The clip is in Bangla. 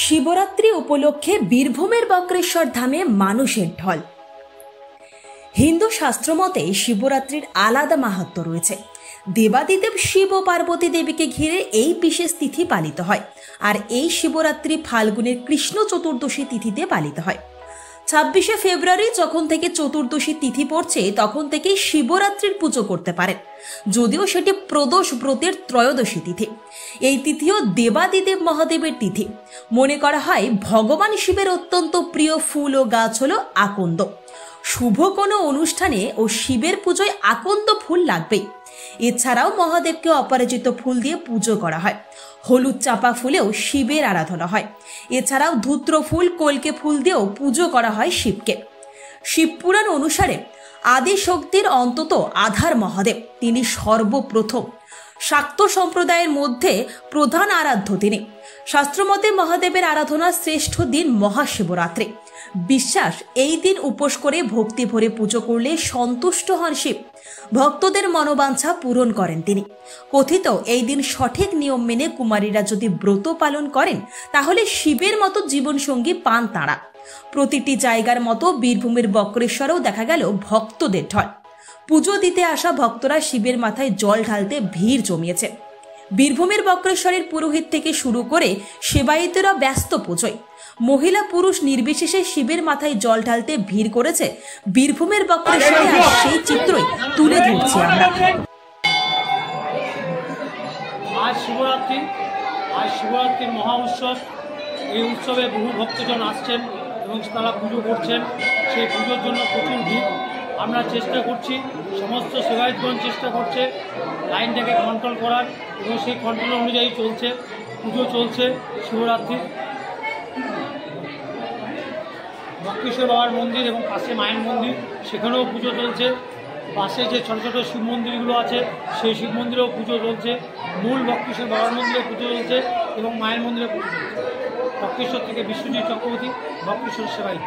শিবরাত্রি উপলক্ষে বীরভূমের বক্রেশ্বর ধামে মানুষের ঢল। হিন্দু শাস্ত্র মতে শিবরাত্রির আলাদা মাহাত্ম্য রয়েছে। দেবাদিদেব শিব ও পার্বতী দেবীকে ঘিরে এই বিশেষ তিথি পালিত হয়। আর এই শিবরাত্রি ফাল্গুনের কৃষ্ণ চতুর্দশী তিথিতে পালিত হয়। 26শে ফেব্রুয়ারি যখন থেকে চতুর্দশী তিথি পড়ছে তখন থেকেই শিবরাত্রির পুজো করতে পারেন, যদিও সেটি প্রদোষ ব্রতের ত্রয়োদশী তিথি। এই তিথিও দেবাদিদেব মহাদেবের তিথি। মনে করা হয় ভগবান শিবের অত্যন্ত প্রিয় ফুল ও গাছ হলো আকন্দ। শুভ কোনো অনুষ্ঠানে ও শিবের পুজোয় আকন্দ ফুল লাগবেই। এছাড়াও মহাদেবকে অপরাজিত ফুল দিয়ে পুজো করা হয়। হলুদ চাপা ফুলেও শিবের আরাধনা হয়। এছাড়াও ধূত্র ফুল, কলকে ফুল দিয়েও পুজো করা হয় শিবকে। শিবপুরাণ অনুসারে আদি শক্তির অন্তত আধার মহাদেব, তিনি সর্বপ্রথম। শাক্ত সম্প্রদায়ের মধ্যে প্রধান আরাধ্য তিনি। শাস্ত্রমতে মহাদেবের আরাধনার শ্রেষ্ঠ দিন মহাশিবরাত্রি। বিশ্বাস, এই দিন উপোস করে ভক্তি ভরে পুজো করলে সন্তুষ্ট হন শিব, ভক্তদের মনোবাঞ্ছা পূরণ করেন তিনি। কথিত এই দিন সঠিক নিয়ম মেনে কুমারীরা যদি ব্রত পালন করেন তাহলে শিবের মতো জীবনসঙ্গী পান তাঁরা। প্রতিটি জায়গার মতো বীরভূমের বক্রেশ্বরেও দেখা গেল ভক্তদের ঢল। পুজো দিতে আসা ভক্তরা শিবের মাথায় জল ঢালতে ভিড় জমিয়েছে। বীরভূমের বক্রেশ্বরের পুরোহিত থেকে শুরু করে সেবায়েতেরা ব্যস্ত পুজোয়। মহিলা পুরুষ নির্বিশেষে শিবের মাথায় জল ঢালতে ভিড় করেছে বীরভূমের বক্রেশ্বরে। আর সেই চিত্রই তুলে ধরছি আমরা। আজ শিবরাত্রির মহা উৎসব। এই উৎসবে বহু ভক্তজন আসছেন এবং তারা পুজো করছেন। সেই পুজোর জন্য প্রচুর ভিড়। আমরা চেষ্টা করছি, সমস্ত সেবায়তগণ চেষ্টা করছে লাইনটাকে কন্ট্রোল করার, এবং সেই কন্ট্রোল অনুযায়ী চলছে পুজো। চলছে শিবরাত্রি। বক্রেশ্বর বাবার মন্দির এবং পাশে মায়ের মন্দির, সেখানেও পুজো চলছে। পাশে যে ছোটো ছোটো শিব মন্দিরগুলো আছে সেই শিব মন্দিরেও পুজো চলছে। মূল বক্রেশ্বর বাবার মন্দিরে পুজো চলছে এবং মায়ের মন্দিরে পুজো চলছে। বক্রেশ্বর থেকে বিশ্বজিৎ চক্রবর্তী, বক্রেশ্বর সেবায়িত।